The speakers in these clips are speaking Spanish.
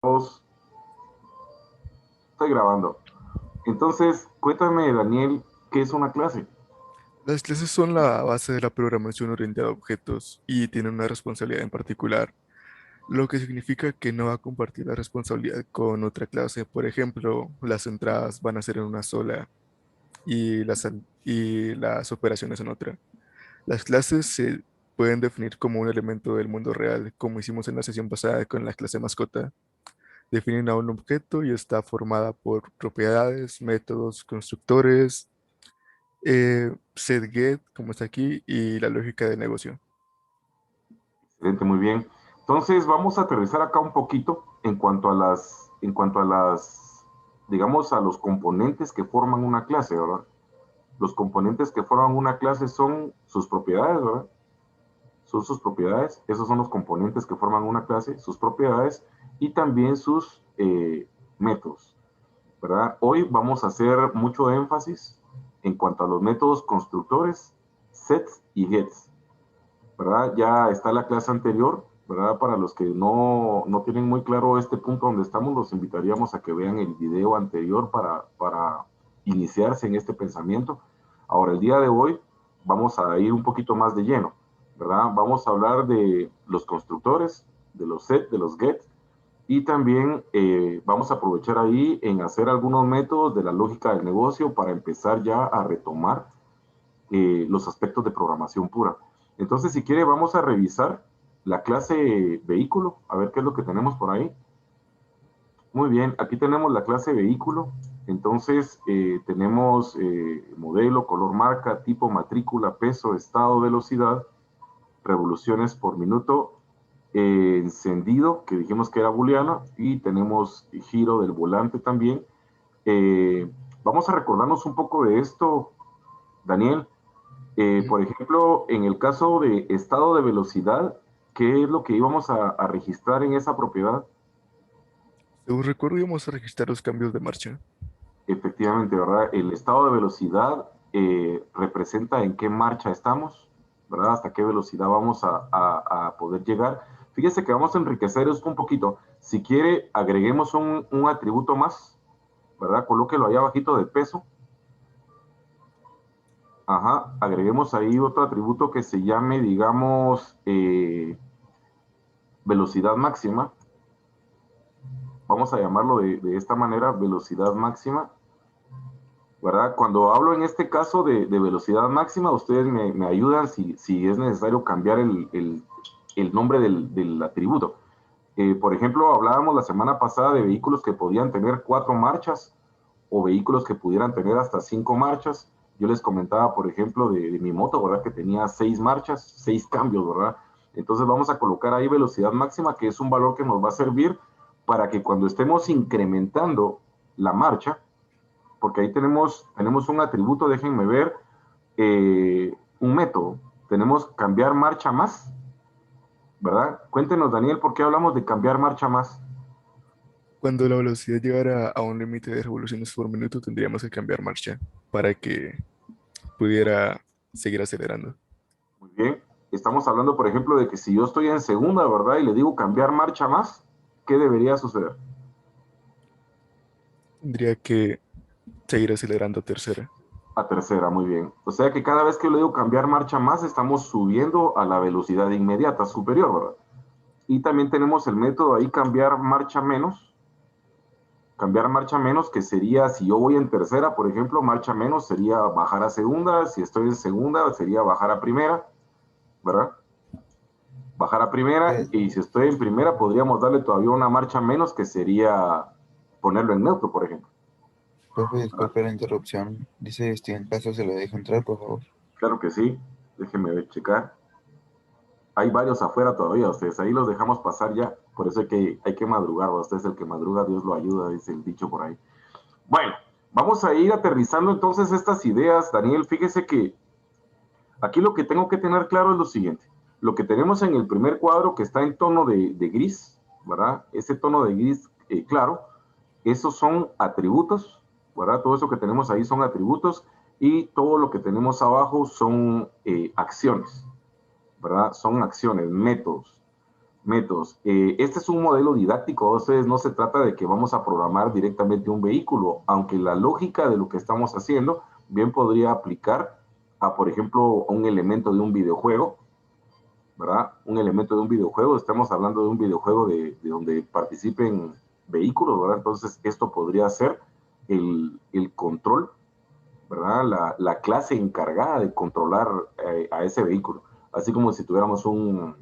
Dos, estoy grabando. Entonces, cuéntame, Daniel, ¿qué es una clase? Las clases son la base de la programación orientada a objetos y tienen una responsabilidad en particular, lo que significa que no va a compartir la responsabilidad con otra clase. Por ejemplo, las entradas van a ser en una sola y las operaciones en otra. Las clases se pueden definir como un elemento del mundo real, como hicimos en la sesión pasada con la clase mascota. Definen a un objeto y está formada por propiedades, métodos, constructores, setget, como está aquí, y la lógica de negocio. Excelente, muy bien. Entonces, vamos a aterrizar acá un poquito digamos, a los componentes que forman una clase, ¿verdad? Los componentes que forman una clase son sus propiedades, ¿verdad? Son sus propiedades, esos son los componentes que forman una clase, sus propiedades y también sus métodos, ¿verdad? Hoy vamos a hacer mucho énfasis en cuanto a los métodos constructores, sets y gets, ¿verdad? Ya está la clase anterior, ¿verdad? Para los que no tienen muy claro este punto donde estamos, los invitaríamos a que vean el video anterior para iniciarse en este pensamiento. Ahora, el día de hoy vamos a ir un poquito más de lleno, ¿verdad? Vamos a hablar de los constructores, de los set, de los get, y también vamos a aprovechar ahí en hacer algunos métodos de la lógica del negocio para empezar ya a retomar los aspectos de programación pura. Entonces, si quiere, vamos a revisar la clase vehículo, a ver qué es lo que tenemos por ahí. Muy bien, aquí tenemos la clase vehículo. Entonces, tenemos modelo, color, marca, tipo, matrícula, peso, estado, velocidad, revoluciones por minuto, encendido, que dijimos que era booleano, y tenemos giro del volante también. Eh, Vamos a recordarnos un poco de esto, Daniel. Por ejemplo, en el caso de estado de velocidad, ¿qué es lo que íbamos a registrar en esa propiedad? Según recuerdo, íbamos a registrar los cambios de marcha. Efectivamente, ¿verdad? El estado de velocidad representa en qué marcha estamos, ¿verdad? Hasta qué velocidad vamos a poder llegar. Fíjese que vamos a enriquecer esto un poquito. Si quiere, agreguemos un atributo más, ¿verdad? Colóquelo ahí abajito de peso. Ajá, agreguemos ahí otro atributo que se llame, digamos, velocidad máxima. Vamos a llamarlo de esta manera, velocidad máxima, ¿verdad? Cuando hablo en este caso de velocidad máxima, ustedes me ayudan si es necesario cambiar el nombre del atributo. Por ejemplo, hablábamos la semana pasada de vehículos que podían tener 4 marchas o vehículos que pudieran tener hasta 5 marchas. Yo les comentaba, por ejemplo, de mi moto, ¿verdad? Que tenía 6 marchas, 6 cambios, ¿verdad? Entonces vamos a colocar ahí velocidad máxima, que es un valor que nos va a servir para que cuando estemos incrementando la marcha, porque ahí tenemos un atributo, déjenme ver, un método. Tenemos cambiar marcha más, ¿verdad? Cuéntenos, Daniel, ¿por qué hablamos de cambiar marcha más? Cuando la velocidad llegara a un límite de revoluciones por minuto, tendríamos que cambiar marcha para que pudiera seguir acelerando. Muy bien. Estamos hablando, por ejemplo, de que si yo estoy en segunda, ¿verdad? Y le digo cambiar marcha más, ¿qué debería suceder? Tendría que seguir acelerando a tercera. A tercera, muy bien. O sea que cada vez que yo le digo cambiar marcha más, estamos subiendo a la velocidad inmediata superior, ¿verdad? Y también tenemos el método ahí cambiar marcha menos. Cambiar marcha menos, que sería, si yo voy en tercera, por ejemplo, marcha menos sería bajar a segunda. Si estoy en segunda, sería bajar a primera, ¿verdad? Bajar a primera. Eh, Y si estoy en primera, podríamos darle todavía una marcha menos, que sería ponerlo en neutro, por ejemplo. Profe, ¿Verdad? disculpe la interrupción. Dice estoy en caso se lo dejo entrar, por favor. Claro que sí. Déjenme ver, checar. Hay varios afuera todavía, ustedes. Ahí los dejamos pasar ya. Por eso hay que madrugar. Usted es el que madruga, Dios lo ayuda, dice el dicho por ahí. Bueno, vamos a ir aterrizando entonces estas ideas, Daniel. Fíjese que aquí lo que tengo que tener claro es lo siguiente. Lo que tenemos en el primer cuadro, que está en tono de gris, ¿verdad? Ese tono de gris claro, esos son atributos, ¿verdad? Todo eso que tenemos ahí son atributos, y todo lo que tenemos abajo son acciones, ¿verdad? Son acciones, métodos. Métodos. Este es un modelo didáctico, entonces no se trata de que vamos a programar directamente un vehículo, aunque la lógica de lo que estamos haciendo bien podría aplicar a, por ejemplo, un elemento de un videojuego, ¿verdad? Un elemento de un videojuego, estamos hablando de un videojuego de donde participen vehículos, ¿verdad? Entonces esto podría ser el control, ¿verdad? La clase encargada de controlar a ese vehículo. Así como si tuviéramos un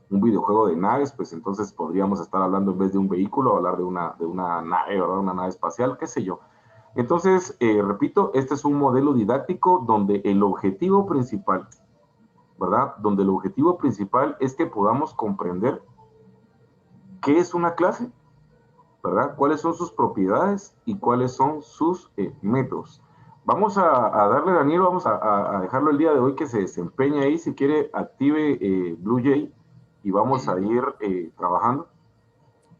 videojuego de naves, pues entonces podríamos estar hablando en vez de un vehículo, hablar de una nave, ¿verdad? Una nave espacial, qué sé yo. Entonces, repito, este es un modelo didáctico donde el objetivo principal, ¿verdad? Donde el objetivo principal es que podamos comprender qué es una clase, ¿verdad? ¿Cuáles son sus propiedades y cuáles son sus métodos? Vamos a darle, Daniel, vamos a dejarlo el día de hoy que se desempeñe ahí. Si quiere, active BlueJ y vamos a ir trabajando.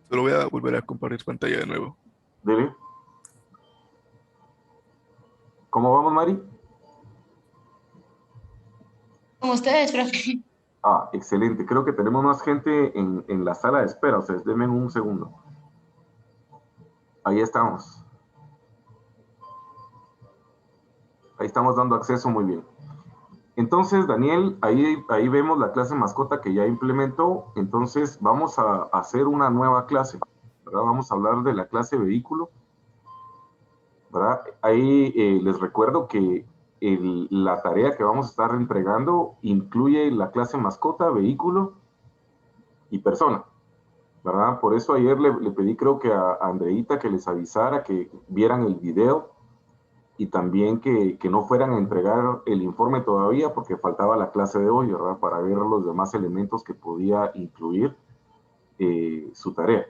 Solo voy a volver a compartir pantalla de nuevo. Dele. ¿Cómo vamos, Mari? Como ustedes, profe. Ah, excelente. Creo que tenemos más gente en la sala de espera. O sea, denme un segundo. Ahí estamos. Ahí estamos dando acceso muy bien. Entonces, Daniel, ahí vemos la clase mascota que ya implementó. Entonces, vamos a hacer una nueva clase, ¿verdad? Vamos a hablar de la clase vehículo, ¿verdad? Ahí les recuerdo que la tarea que vamos a estar entregando incluye la clase mascota, vehículo y persona, ¿verdad? Por eso ayer le pedí, creo que a Andreita que les avisara que vieran el video y también que no fueran a entregar el informe todavía porque faltaba la clase de hoy, ¿verdad? Para ver los demás elementos que podía incluir su tarea.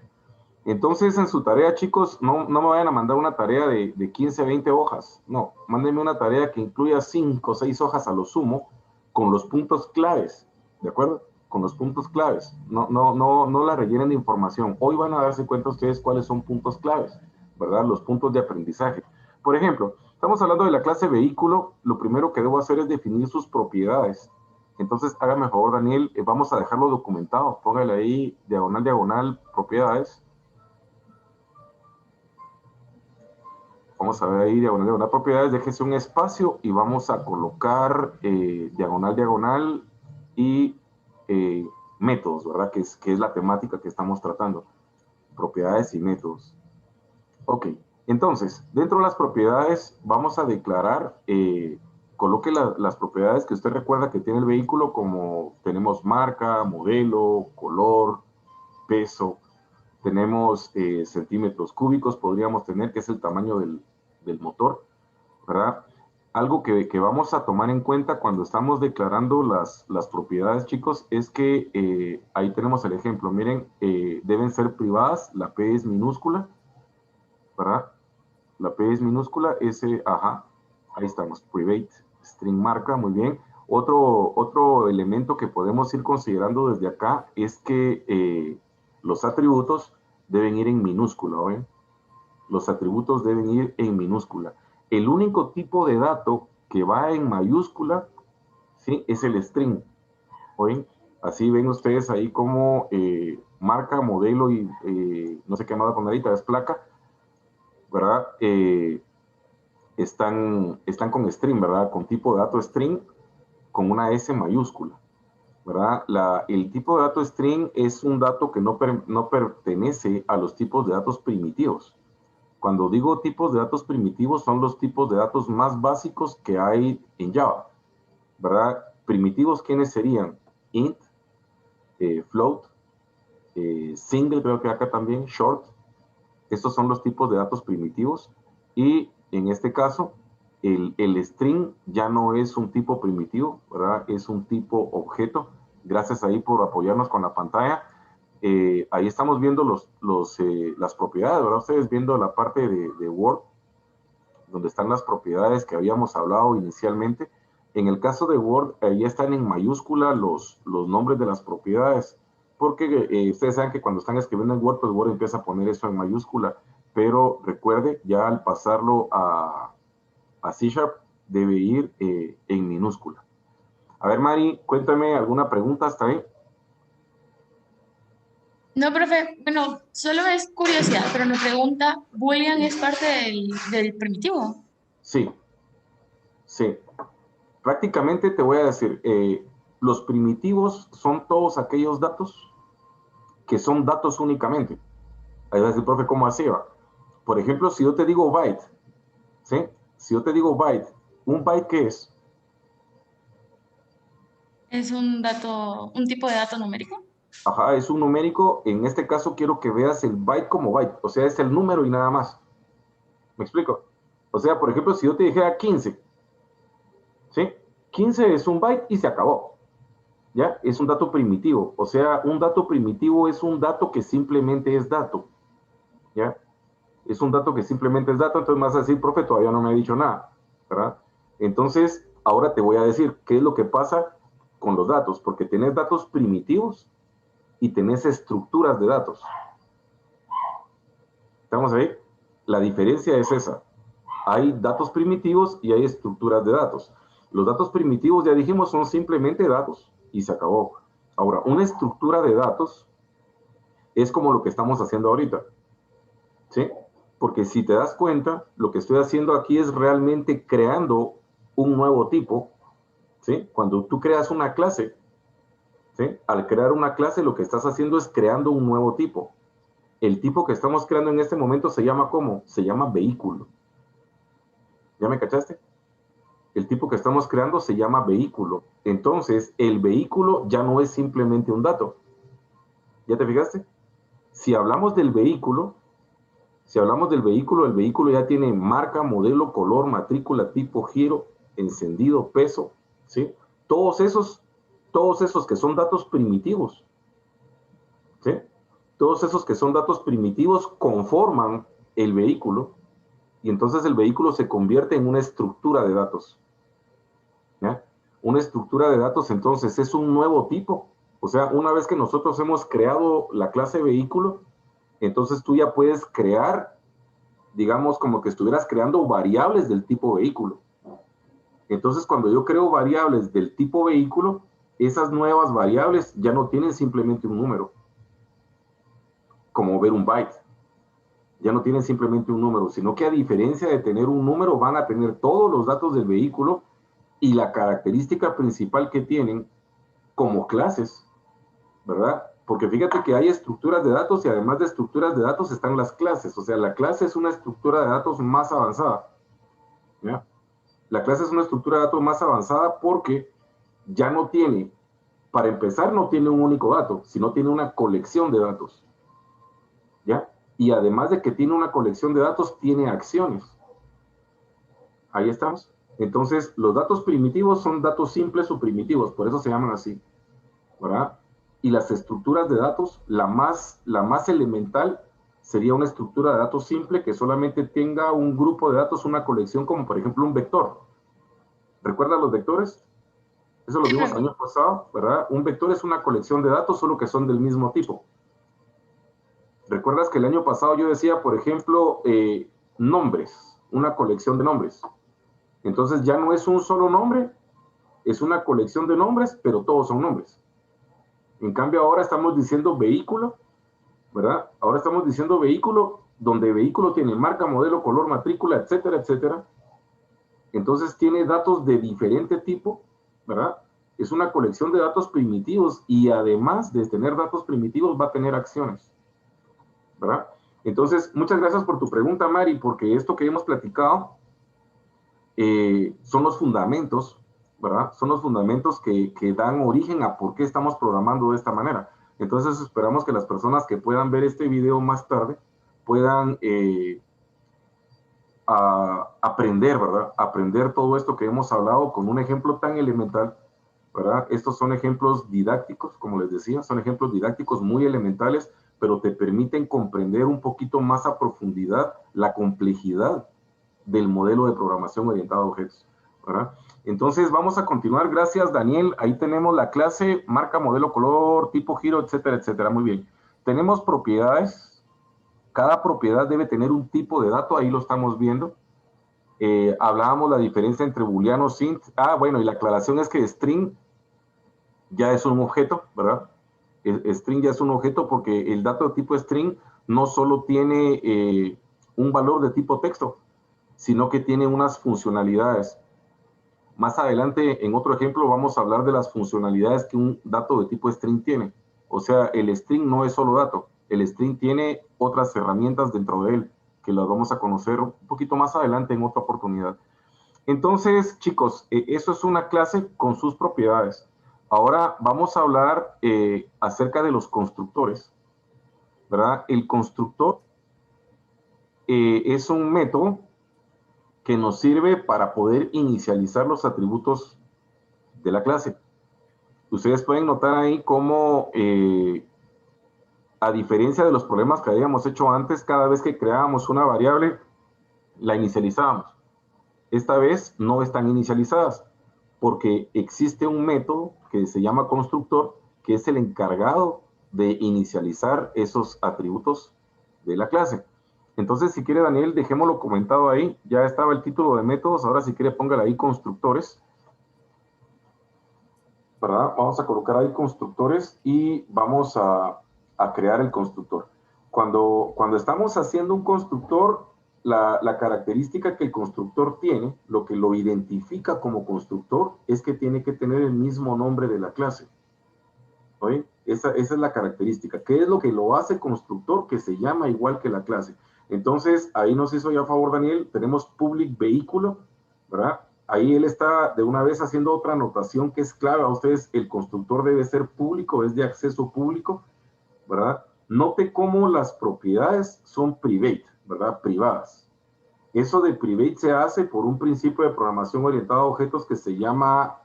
Entonces, en su tarea, chicos, no me vayan a mandar una tarea de 15, 20 hojas. No, mándenme una tarea que incluya 5 o 6 hojas a lo sumo con los puntos claves, ¿de acuerdo? Con los puntos claves. No la rellenen de información. Hoy van a darse cuenta ustedes cuáles son puntos claves, ¿verdad? Los puntos de aprendizaje. Por ejemplo, estamos hablando de la clase vehículo. Lo primero que debo hacer es definir sus propiedades. Entonces, hágame el favor, Daniel, vamos a dejarlo documentado. Póngale ahí, diagonal, diagonal, propiedades. Vamos a ver ahí, diagonal, diagonal, propiedades. Déjese un espacio y vamos a colocar diagonal, diagonal y métodos, ¿verdad? Que es la temática que estamos tratando. Propiedades y métodos. Ok, entonces, dentro de las propiedades vamos a declarar, coloque las propiedades que usted recuerda que tiene el vehículo, como tenemos marca, modelo, color, peso, tenemos centímetros cúbicos, podríamos tener, que es el tamaño del motor, ¿verdad? Algo que vamos a tomar en cuenta cuando estamos declarando las propiedades, chicos, es que ahí tenemos el ejemplo. Miren, deben ser privadas, la P es minúscula, ¿verdad? La P es minúscula, S, ajá, ahí estamos, private, string marca, muy bien. Otro elemento que podemos ir considerando desde acá es que los atributos deben ir en minúscula, ¿ven? Los atributos deben ir en minúscula. El único tipo de dato que va en mayúscula, ¿sí? Es el string, ¿ven? Así ven ustedes ahí como marca, modelo y no sé qué más voy a poner ahorita, es placa, ¿verdad? Están con string, ¿verdad? Con tipo de dato string con una S mayúscula, ¿verdad? El tipo de dato string es un dato que no pertenece a los tipos de datos primitivos. Cuando digo tipos de datos primitivos, son los tipos de datos más básicos que hay en Java, ¿verdad? Primitivos, ¿quiénes serían? Int, float, single, creo que acá también, short. Estos son los tipos de datos primitivos y en este caso el string ya no es un tipo primitivo, ¿verdad? Es un tipo objeto. Gracias ahí por apoyarnos con la pantalla. Ahí estamos viendo las propiedades, ¿verdad? Ustedes viendo la parte de Word, donde están las propiedades que habíamos hablado inicialmente. En el caso de Word, ahí están en mayúscula los nombres de las propiedades, porque ustedes saben que cuando están escribiendo en Word, pues Word empieza a poner eso en mayúscula, pero recuerde, ya al pasarlo a C Sharp, debe ir en minúscula. A ver, Mari, cuéntame alguna pregunta hasta ahí. No, profe, bueno, solo es curiosidad, pero me pregunta, ¿Boolean es parte del primitivo? Sí, sí. Prácticamente te voy a decir, los primitivos son todos aquellos datos que son datos únicamente. Ahí va a decir, profe, ¿cómo así va? Por ejemplo, si yo te digo byte, ¿sí? Si yo te digo byte, ¿un byte qué es? ¿Es un dato, un tipo de dato numérico? Ajá, es un numérico. En este caso quiero que veas el byte como byte, o sea, es el número y nada más. ¿Me explico? O sea, por ejemplo, si yo te dijera 15, ¿sí? 15 es un byte y se acabó. ¿Ya? Es un dato primitivo. O sea, un dato primitivo es un dato que simplemente es dato. ¿Ya? Es un dato que simplemente es dato, entonces me vas a decir, profe, todavía no me ha dicho nada, ¿verdad? Entonces, ahora te voy a decir qué es lo que pasa con los datos, porque tenés datos primitivos y tenés estructuras de datos. ¿Estamos ahí? La diferencia es esa. Hay datos primitivos y hay estructuras de datos. Los datos primitivos, ya dijimos, son simplemente datos y se acabó. Ahora, una estructura de datos es como lo que estamos haciendo ahorita, ¿sí? Porque si te das cuenta, lo que estoy haciendo aquí es realmente creando un nuevo tipo, ¿sí? Cuando tú creas una clase, ¿sí? Al crear una clase, lo que estás haciendo es creando un nuevo tipo. El tipo que estamos creando en este momento se llama ¿cómo? Se llama vehículo. ¿Ya me cachaste? El tipo que estamos creando se llama vehículo. Entonces, el vehículo ya no es simplemente un dato. ¿Ya te fijaste? Si hablamos del vehículo, Si hablamos del vehículo, el vehículo ya tiene marca, modelo, color, matrícula, tipo, giro, encendido, peso, ¿sí? Todos esos, todos esos que son datos primitivos, ¿sí? Todos esos que son datos primitivos conforman el vehículo y entonces el vehículo se convierte en una estructura de datos, ¿ya? Una estructura de datos entonces es un nuevo tipo. O sea, una vez que nosotros hemos creado la clase vehículo, entonces tú ya puedes crear, digamos, como que estuvieras creando variables del tipo vehículo. Entonces, cuando yo creo variables del tipo vehículo, esas nuevas variables ya no tienen simplemente un número, como ver un byte. Ya no tienen simplemente un número, sino que a diferencia de tener un número, van a tener todos los datos del vehículo y la característica principal que tienen como clases, ¿verdad? Porque fíjate que hay estructuras de datos y además de estructuras de datos están las clases. O sea, la clase es una estructura de datos más avanzada, ¿ya? La clase es una estructura de datos más avanzada porque ya no tiene, para empezar, no tiene un único dato, sino tiene una colección de datos, ¿ya? Y además de que tiene una colección de datos, tiene acciones. Ahí estamos. Entonces, los datos primitivos son datos simples o primitivos, por eso se llaman así, ¿verdad? Y las estructuras de datos, la más elemental sería una estructura de datos simple que solamente tenga un grupo de datos, una colección, como por ejemplo un vector. ¿Recuerdas los vectores? Eso lo Sí, vimos el profe. año pasado, ¿verdad? Un vector es una colección de datos, solo que son del mismo tipo. ¿Recuerdas que el año pasado yo decía, por ejemplo, nombres, una colección de nombres? Entonces ya no es un solo nombre, es una colección de nombres, pero todos son nombres. En cambio ahora estamos diciendo vehículo, ¿verdad? Ahora estamos diciendo vehículo, donde vehículo tiene marca, modelo, color, matrícula, etcétera, etcétera. Entonces tiene datos de diferente tipo, ¿verdad? Es una colección de datos primitivos y además de tener datos primitivos va a tener acciones, ¿verdad? Entonces, muchas gracias por tu pregunta, Mari, porque esto que hemos platicado son los fundamentos, ¿verdad? Son los fundamentos que dan origen a por qué estamos programando de esta manera. Entonces, esperamos que las personas que puedan ver este video más tarde puedan aprender, ¿verdad? Aprender todo esto que hemos hablado con un ejemplo tan elemental, ¿verdad? Estos son ejemplos didácticos, como les decía, son ejemplos didácticos muy elementales, pero te permiten comprender un poquito más a profundidad la complejidad del modelo de programación orientado a objetos, ¿verdad? Entonces vamos a continuar. Gracias, Daniel. Ahí tenemos la clase, marca, modelo, color, tipo, giro, etcétera, etcétera. Muy bien. Tenemos propiedades. Cada propiedad debe tener un tipo de dato. Ahí lo estamos viendo. Hablábamos la diferencia entre booleano, int. Bueno, y la aclaración es que string ya es un objeto, ¿verdad? String ya es un objeto porque el dato de tipo string no solo tiene un valor de tipo texto, sino que tiene unas funcionalidades. Más adelante, en otro ejemplo, vamos a hablar de las funcionalidades que un dato de tipo string tiene. O sea, el string no es solo dato, el string tiene otras herramientas dentro de él, que las vamos a conocer un poquito más adelante en otra oportunidad. Entonces, chicos, eso es una clase con sus propiedades. Ahora vamos a hablar acerca de los constructores, ¿verdad? El constructor es un método que nos sirve para poder inicializar los atributos de la clase. Ustedes pueden notar ahí cómo, a diferencia de los problemas que habíamos hecho antes, cada vez que creábamos una variable, la inicializábamos. Esta vez no están inicializadas, porque existe un método que se llama constructor, que es el encargado de inicializar esos atributos de la clase. Entonces, si quiere, Daniel, dejémoslo comentado ahí. Ya estaba el título de métodos, ahora si quiere, póngale ahí constructores. ¿Verdad? Vamos a colocar ahí constructores y vamos a crear el constructor. Cuando estamos haciendo un constructor, la característica que el constructor tiene, lo que lo identifica como constructor, es que tiene que tener el mismo nombre de la clase. ¿Oye? Esa es la característica. ¿Qué es lo que lo hace constructor? Que se llama igual que la clase. Entonces, ahí nos hizo ya favor Daniel, tenemos public vehículo, ¿verdad? Ahí él está de una vez haciendo otra anotación que es clave a ustedes. El constructor debe ser público, es de acceso público, ¿verdad? Note cómo las propiedades son private, ¿verdad? Privadas. Eso de private se hace por un principio de programación orientada a objetos que se llama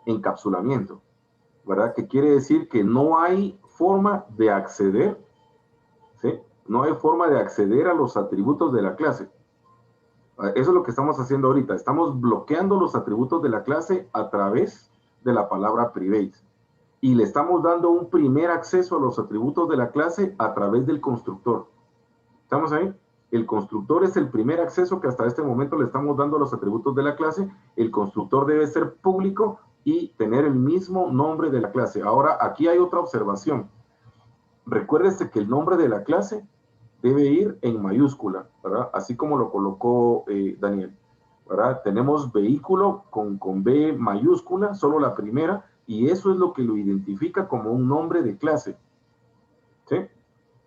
encapsulamiento, ¿verdad? Que quiere decir que no hay forma de acceder, ¿sí? No hay forma de acceder a los atributos de la clase. Eso es lo que estamos haciendo ahorita. Estamos bloqueando los atributos de la clase a través de la palabra private. Y le estamos dando un primer acceso a los atributos de la clase a través del constructor. ¿Estamos ahí? El constructor es el primer acceso que hasta este momento le estamos dando a los atributos de la clase. El constructor debe ser público y tener el mismo nombre de la clase. Ahora, aquí hay otra observación. Recuérdese que el nombre de la clase debe ir en mayúscula, ¿verdad? Así como lo colocó Daniel, ¿verdad? Tenemos vehículo con B mayúscula, solo la primera, y eso es lo que lo identifica como un nombre de clase, ¿sí?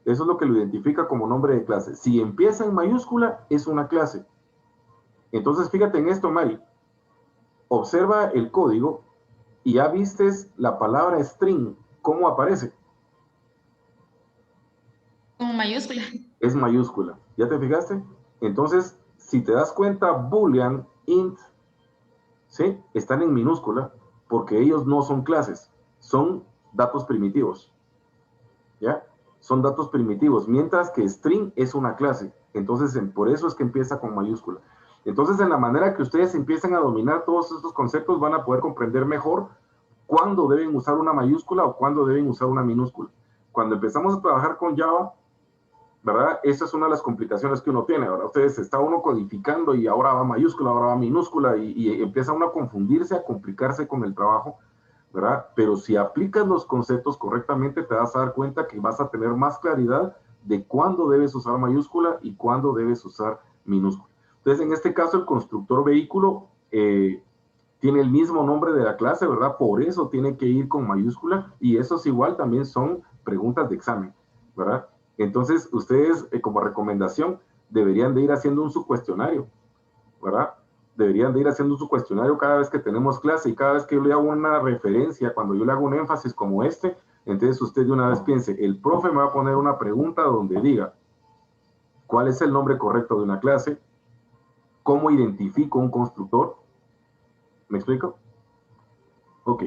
Eso es lo que lo identifica como nombre de clase. Si empieza en mayúscula, es una clase. Entonces, fíjate en esto, Mari. Observa el código y ya vistes la palabra string, ¿cómo aparece? Como mayúscula. Es mayúscula. ¿Ya te fijaste? Entonces, si te das cuenta, boolean, int, ¿sí? Están en minúscula porque ellos no son clases, son datos primitivos. ¿Ya? Son datos primitivos, mientras que string es una clase. Entonces, por eso es que empieza con mayúscula. Entonces, en la manera que ustedes empiezan a dominar todos estos conceptos, van a poder comprender mejor cuándo deben usar una mayúscula o cuándo deben usar una minúscula. Cuando empezamos a trabajar con Java, ¿verdad? Esa es una de las complicaciones que uno tiene, ¿verdad? Ustedes está uno codificando y ahora va mayúscula, ahora va minúscula y empieza uno a confundirse, a complicarse con el trabajo, ¿verdad? Pero si aplicas los conceptos correctamente, te vas a dar cuenta que vas a tener más claridad de cuándo debes usar mayúscula y cuándo debes usar minúscula. Entonces, en este caso, el constructor vehículo tiene el mismo nombre de la clase, ¿verdad? Por eso tiene que ir con mayúscula y esos igual también son preguntas de examen, ¿verdad? Entonces, ustedes, como recomendación, deberían de ir haciendo un subcuestionario, ¿verdad? Deberían de ir haciendo su cuestionario cada vez que tenemos clase y cada vez que yo le hago una referencia, cuando yo le hago un énfasis como este, entonces usted de una vez piense, el profe me va a poner una pregunta donde diga, ¿cuál es el nombre correcto de una clase? ¿Cómo identifico un constructor? ¿Me explico? Ok.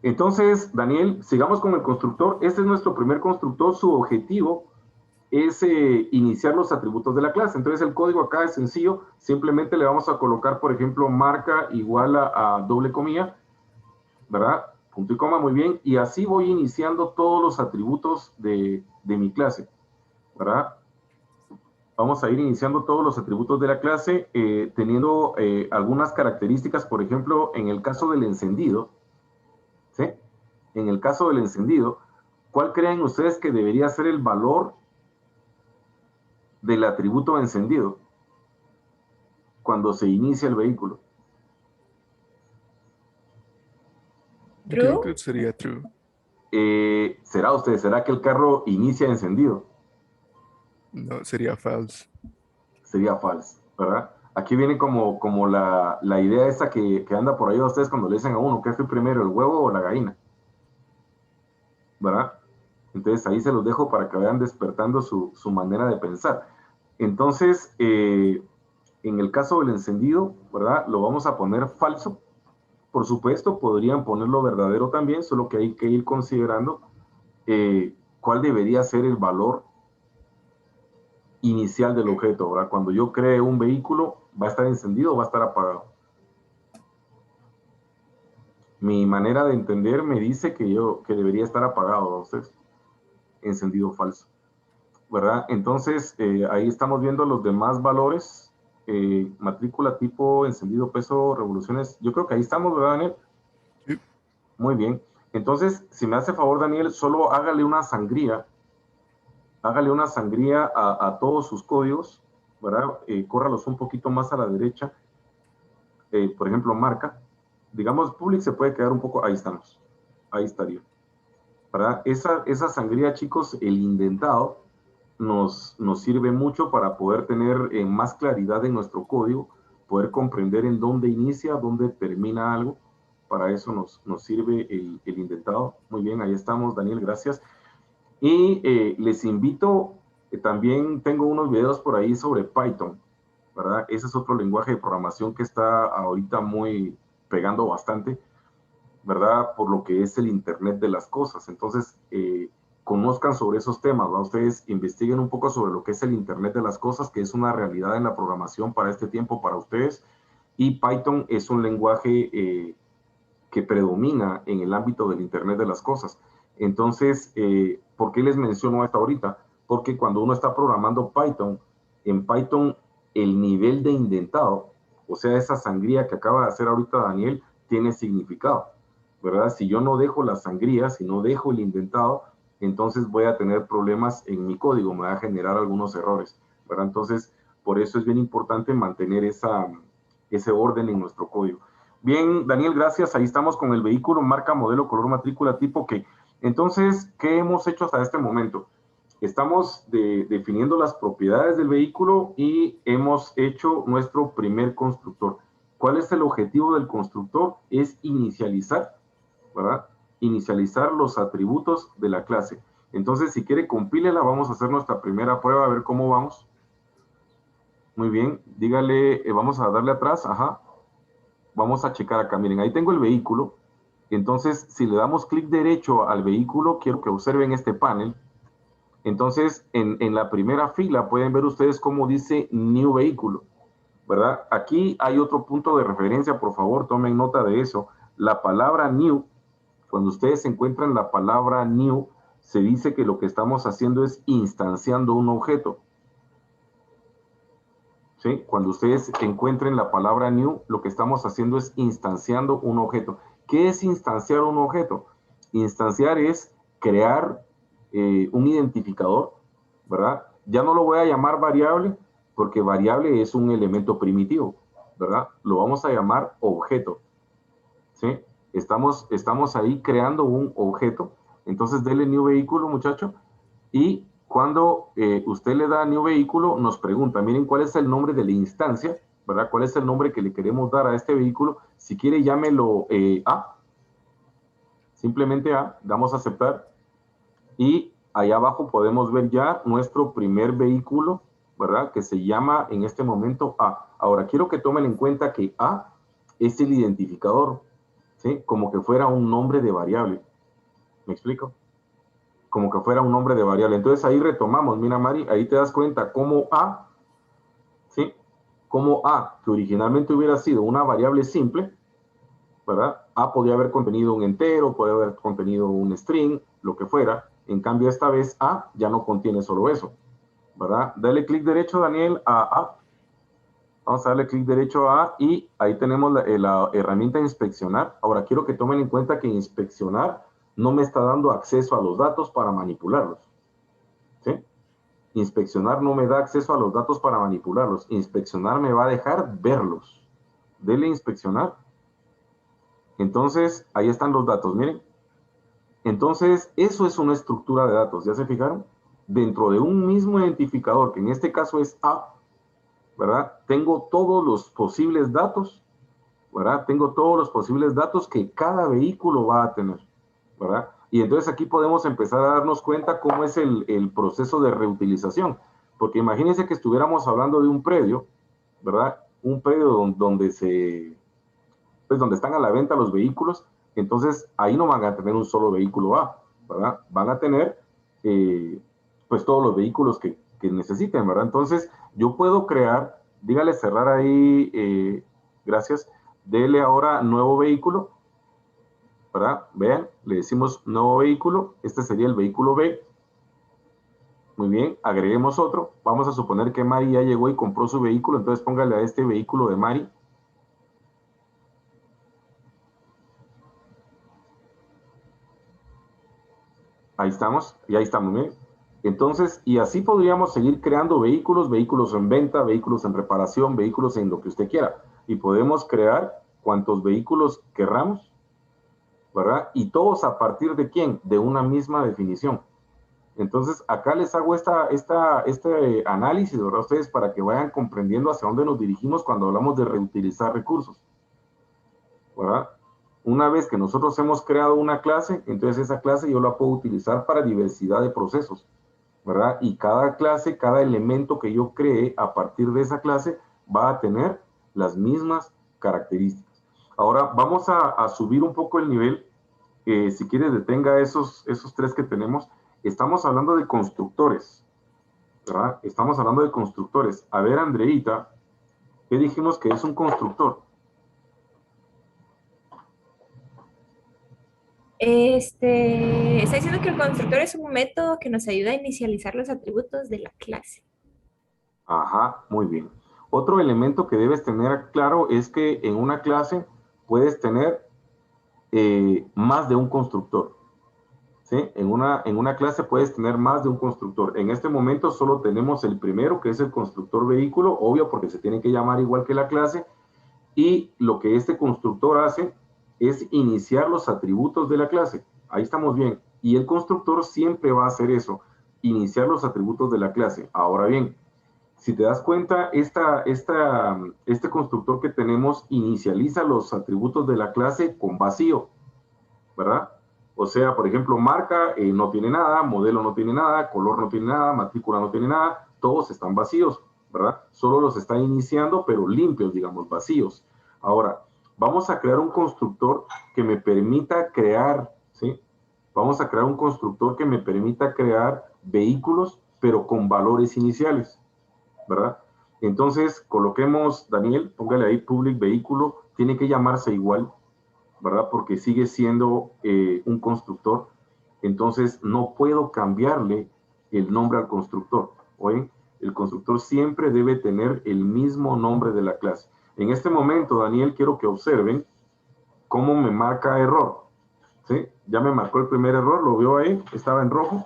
Entonces, Daniel, sigamos con el constructor. Este es nuestro primer constructor. Su objetivo es iniciar los atributos de la clase. Entonces el código acá es sencillo, simplemente le vamos a colocar, por ejemplo, marca igual a doble comilla, ¿verdad? Punto y coma, muy bien, y así voy iniciando todos los atributos de mi clase, ¿verdad? Vamos a ir iniciando todos los atributos de la clase, teniendo algunas características, por ejemplo, en el caso del encendido, ¿sí? en el caso del encendido, ¿cuál creen ustedes que debería ser el valor del atributo encendido cuando se inicia el vehículo? Yo creo True. que sería true. ¿Será que el carro inicia encendido? No, sería false. Sería false, ¿verdad? Aquí viene como la idea esa que anda por ahí a ustedes cuando le dicen a uno, ¿qué fue primero, el huevo o la gallina? ¿Verdad? Entonces ahí se los dejo para que vayan despertando su manera de pensar. Entonces, en el caso del encendido, ¿verdad? Lo vamos a poner falso. Por supuesto, podrían ponerlo verdadero también, solo que hay que ir considerando cuál debería ser el valor inicial del objeto, ¿verdad? Cuando yo cree un vehículo, ¿va a estar encendido o va a estar apagado? Mi manera de entender me dice que debería estar apagado, ¿no? Ustedes, encendido falso, ¿verdad? Entonces, ahí estamos viendo los demás valores, matrícula, tipo, encendido, peso, revoluciones. Yo creo que ahí estamos, ¿verdad, Daniel? Sí. Muy bien. Entonces, si me hace favor, Daniel, solo hágale una sangría a todos sus códigos, ¿verdad? Córralos un poquito más a la derecha. Por ejemplo, marca. Digamos, public se puede quedar un poco, ahí estamos. Ahí estaría. ¿Verdad? Esa sangría, chicos, el indentado, nos sirve mucho para poder tener más claridad en nuestro código, poder comprender en dónde inicia, dónde termina algo. Para eso nos sirve el indentado. Muy bien, ahí estamos, Daniel, gracias. Y les invito, también tengo unos videos por ahí sobre Python, ¿verdad? Ese es otro lenguaje de programación que está ahorita muy pegando bastante, ¿verdad? Por lo que es el Internet de las cosas. Entonces, conozcan sobre esos temas, ¿verdad? Ustedes investiguen un poco sobre lo que es el Internet de las cosas, que es una realidad en la programación para este tiempo, para ustedes. Y Python es un lenguaje que predomina en el ámbito del Internet de las cosas. Entonces, ¿por qué les menciono esto ahorita? Porque cuando uno está programando Python, en Python el nivel de indentado, o sea, esa sangría que acaba de hacer ahorita Daniel, tiene significado, ¿verdad? Si yo no dejo la sangría, si no dejo el indentado, entonces voy a tener problemas en mi código, me va a generar algunos errores, ¿verdad? Entonces, por eso es bien importante mantener ese orden en nuestro código. Bien, Daniel, gracias. Ahí estamos con el vehículo, marca, modelo, color, matrícula, tipo que. Entonces, ¿qué hemos hecho hasta este momento? Estamos definiendo las propiedades del vehículo y hemos hecho nuestro primer constructor. ¿Cuál es el objetivo del constructor? Es inicializar, ¿verdad? Inicializar los atributos de la clase. Entonces, si quiere, compílela. Vamos a hacer nuestra primera prueba, a ver cómo vamos. Muy bien. Dígale, vamos a darle atrás. Ajá. Vamos a checar acá. Miren, ahí tengo el vehículo. Entonces, si le damos clic derecho al vehículo, quiero que observen este panel. Entonces, en la primera fila pueden ver ustedes cómo dice New Vehículo, ¿verdad? Aquí hay otro punto de referencia, por favor, tomen nota de eso. La palabra New, cuando ustedes encuentran la palabra New, se dice que lo que estamos haciendo es instanciando un objeto. ¿Sí? Cuando ustedes encuentren la palabra new, lo que estamos haciendo es instanciando un objeto. ¿Qué es instanciar un objeto? Instanciar es crear un identificador, ¿verdad? Ya no lo voy a llamar variable, porque variable es un elemento primitivo, ¿verdad? Lo vamos a llamar objeto, ¿sí? Estamos ahí creando un objeto. Entonces, denle new vehículo, muchacho, y cuando usted le da a New Vehículo, nos pregunta, miren cuál es el nombre de la instancia, ¿verdad? ¿Cuál es el nombre que le queremos dar a este vehículo? Si quiere, llámelo A, simplemente A, damos a aceptar, y allá abajo podemos ver ya nuestro primer vehículo, ¿verdad? Que se llama en este momento A. Ahora, quiero que tomen en cuenta que A es el identificador, ¿sí? Como que fuera un nombre de variable. ¿Me explico? Como que fuera un nombre de variable. Entonces ahí retomamos, mira Mari, ahí te das cuenta cómo A, ¿sí? Como A, que originalmente hubiera sido una variable simple, ¿verdad? A podía haber contenido un entero, podía haber contenido un string, lo que fuera. En cambio, esta vez A ya no contiene solo eso, ¿verdad? Dale clic derecho, Daniel, a A. Vamos a darle clic derecho a A y ahí tenemos la herramienta inspeccionar. Ahora quiero que tomen en cuenta que inspeccionar no me está dando acceso a los datos para manipularlos. ¿Sí? Inspeccionar no me da acceso a los datos para manipularlos. Inspeccionar me va a dejar verlos. Dele inspeccionar. Entonces, ahí están los datos, miren. Entonces, eso es una estructura de datos, ¿ya se fijaron? Dentro de un mismo identificador, que en este caso es A, ¿verdad? Tengo todos los posibles datos, ¿verdad? Tengo todos los posibles datos que cada vehículo va a tener, ¿verdad? Y entonces aquí podemos empezar a darnos cuenta cómo es el proceso de reutilización. Porque imagínense que estuviéramos hablando de un predio, ¿verdad? Un predio donde están a la venta los vehículos, entonces ahí no van a tener un solo vehículo A, ¿verdad? Van a tener pues todos los vehículos que necesiten, ¿verdad? Entonces yo puedo crear, dígale cerrar ahí, gracias, dele ahora nuevo vehículo, ¿verdad? Vean, le decimos nuevo vehículo, este sería el vehículo B. Muy bien, agreguemos otro. Vamos a suponer que Mari ya llegó y compró su vehículo, entonces póngale a este vehículo de Mari. Ahí estamos, y ahí estamos, ¿bien? Entonces, y así podríamos seguir creando vehículos, vehículos en venta, vehículos en reparación, vehículos en lo que usted quiera. Y podemos crear cuantos vehículos querramos, ¿verdad? Y todos a partir de ¿quién? De una misma definición. Entonces, acá les hago este análisis, ¿verdad? Ustedes para que vayan comprendiendo hacia dónde nos dirigimos cuando hablamos de reutilizar recursos, ¿verdad? Una vez que nosotros hemos creado una clase, entonces esa clase yo la puedo utilizar para diversidad de procesos, ¿verdad? Y cada clase, cada elemento que yo cree a partir de esa clase va a tener las mismas características. Ahora vamos a subir un poco el nivel. Si quiere detenga esos tres que tenemos. Estamos hablando de constructores, ¿verdad? Estamos hablando de constructores. A ver, Andreita, ¿qué dijimos que es un constructor? Está diciendo que el constructor es un método que nos ayuda a inicializar los atributos de la clase. Ajá, muy bien. Otro elemento que debes tener claro es que en una clase puedes tener más de un constructor. ¿Sí? En una clase puedes tener más de un constructor. En este momento solo tenemos el primero, que es el constructor vehículo, obvio porque se tiene que llamar igual que la clase, y lo que este constructor hace es iniciar los atributos de la clase. Ahí estamos bien. Y el constructor siempre va a hacer eso, iniciar los atributos de la clase. Ahora bien, si te das cuenta, este constructor que tenemos inicializa los atributos de la clase con vacío, ¿verdad? O sea, por ejemplo, marca no tiene nada, modelo no tiene nada, color no tiene nada, matrícula no tiene nada, todos están vacíos, ¿verdad? Solo los está iniciando, pero limpios, digamos, vacíos. Ahora, vamos a crear un constructor que me permita crear, ¿sí? Vamos a crear un constructor que me permita crear vehículos, pero con valores iniciales, ¿verdad? Entonces, coloquemos, Daniel, póngale ahí public vehículo, tiene que llamarse igual, ¿verdad? Porque sigue siendo un constructor. Entonces, no puedo cambiarle el nombre al constructor. ¿Oyen? El constructor siempre debe tener el mismo nombre de la clase. En este momento, Daniel, quiero que observen cómo me marca error. ¿Sí? Ya me marcó el primer error, lo vio ahí, estaba en rojo.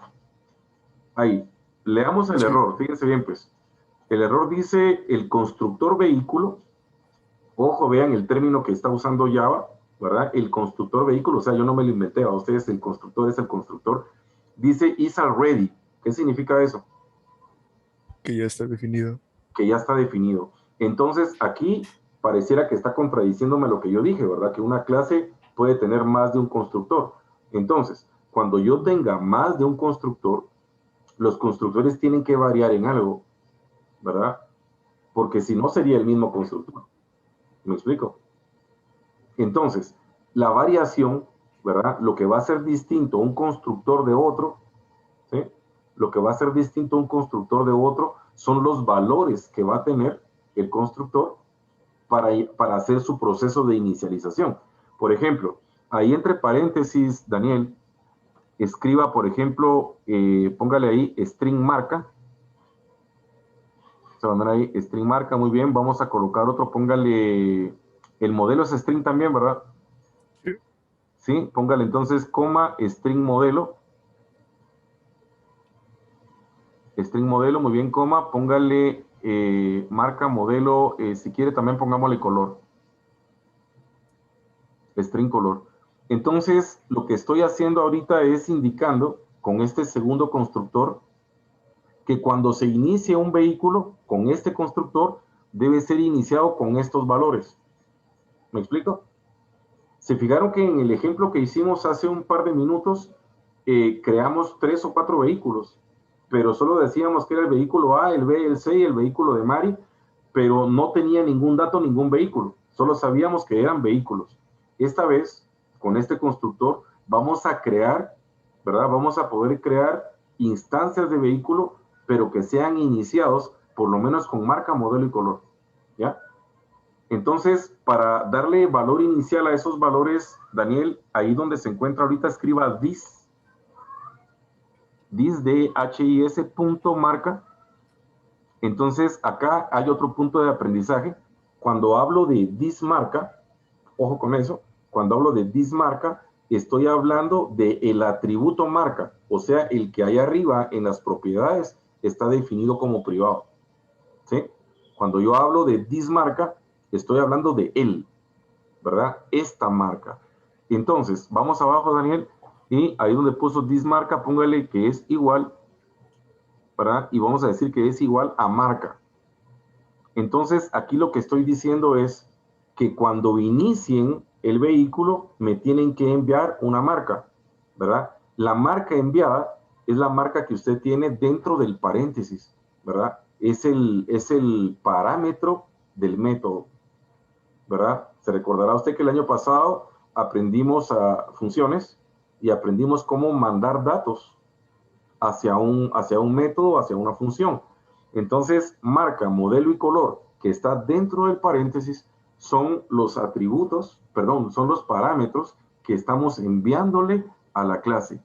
Ahí, leamos el error, fíjense bien pues. El error dice el constructor vehículo. Ojo, vean el término que está usando Java, ¿verdad? El constructor vehículo, o sea, yo no me lo inventé, a ustedes el constructor es el constructor. Dice is already. ¿Qué significa eso? Que ya está definido. Que ya está definido. Entonces, aquí pareciera que está contradiciéndome lo que yo dije, ¿verdad? Que una clase puede tener más de un constructor. Entonces, cuando yo tenga más de un constructor, los constructores tienen que variar en algo, ¿verdad? Porque si no sería el mismo constructor. ¿Me explico? Entonces, la variación, ¿verdad? Lo que va a ser distinto un constructor de otro, ¿sí? Lo que va a ser distinto un constructor de otro son los valores que va a tener el constructor para hacer su proceso de inicialización. Por ejemplo, ahí entre paréntesis, Daniel, escriba, por ejemplo, póngale ahí string marca. Se van a ahí string marca, muy bien. Vamos a colocar otro, póngale, el modelo es string también, ¿verdad? Sí. ¿sí? Póngale entonces coma, string modelo. String modelo, muy bien, coma, póngale marca modelo, si quiere también pongámosle color. String color. Entonces, lo que estoy haciendo ahorita es indicando con este segundo constructor que cuando se inicia un vehículo con este constructor debe ser iniciado con estos valores. ¿Me explico? Se fijaron que en el ejemplo que hicimos hace un par de minutos creamos 3 o 4 vehículos, pero solo decíamos que era el vehículo A, el B, el C y el vehículo de Mari, pero no tenía ningún dato, ningún vehículo. Solo sabíamos que eran vehículos. Esta vez, con este constructor, vamos a crear, ¿verdad? Vamos a poder crear instancias de vehículo, pero que sean iniciados por lo menos con marca, modelo y color, ¿ya? Entonces, para darle valor inicial a esos valores, Daniel, ahí donde se encuentra ahorita, escriba this D-H-I-S, punto marca. Entonces, acá hay otro punto de aprendizaje. Cuando hablo de this marca, ojo con eso, cuando hablo de this marca, estoy hablando del atributo marca, o sea, el que hay arriba en las propiedades está definido como privado, ¿sí? Cuando yo hablo de this marca, estoy hablando de él, ¿verdad? Esta marca. Entonces, vamos abajo, Daniel, y ahí donde puso this marca, póngale que es igual, ¿verdad? Y vamos a decir que es igual a marca. Entonces, aquí lo que estoy diciendo es que cuando inicien el vehículo, me tienen que enviar una marca, ¿verdad? La marca enviada es la marca que usted tiene dentro del paréntesis, ¿verdad? Es el parámetro del método, ¿verdad? Se recordará usted que el año pasado aprendimos a funciones y aprendimos cómo mandar datos hacia un método, hacia una función. Entonces, marca, modelo y color que está dentro del paréntesis son los atributos, perdón, son los parámetros que estamos enviándole a la clase.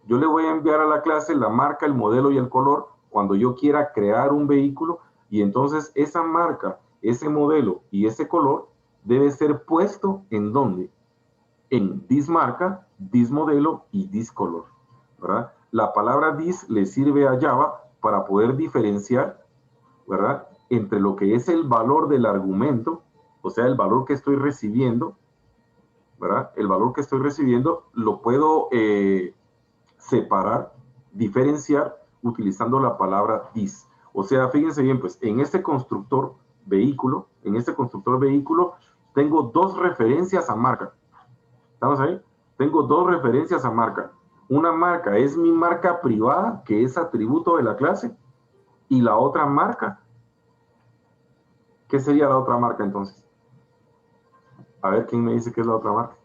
Yo le voy a enviar a la clase la marca, el modelo y el color cuando yo quiera crear un vehículo, y entonces esa marca, ese modelo y ese color debe ser puesto ¿en dónde? En this marca, this modelo y this color, ¿verdad? La palabra this le sirve a Java para poder diferenciar, ¿verdad?, entre lo que es el valor del argumento, o sea, el valor que estoy recibiendo, ¿verdad? El valor que estoy recibiendo lo puedo separar, diferenciar, utilizando la palabra this. O sea, fíjense bien, pues, en este constructor vehículo, tengo dos referencias a marca. ¿Estamos ahí? Tengo dos referencias a marca. Una marca es mi marca privada, que es atributo de la clase, y la otra marca, ¿qué sería la otra marca entonces? A ver, ¿quién me dice qué es la otra marca?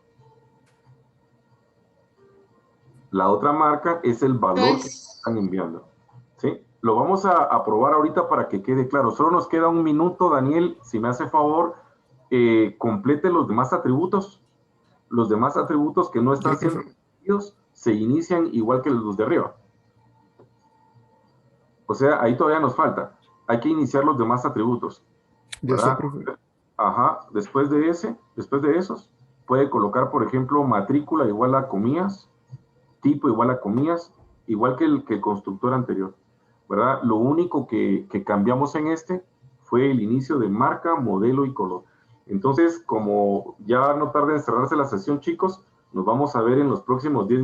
La otra marca es el valor que están enviando, ¿sí? Lo vamos a probar ahorita para que quede claro. Solo nos queda un minuto, Daniel, si me hace favor, complete los demás atributos. Los demás atributos que no están siendo enviados se inician igual que los de arriba. O sea, ahí todavía nos falta. Hay que iniciar los demás atributos, Ya ¿verdad? está, profe. Ajá, después de esos, puede colocar, por ejemplo, matrícula igual a comillas, tipo igual a comillas, igual que el constructor anterior, ¿verdad? Lo único que cambiamos en este fue el inicio de marca, modelo y color. Entonces, como ya no tarda en cerrarse la sesión, chicos, nos vamos a ver en los próximos 10 minutos.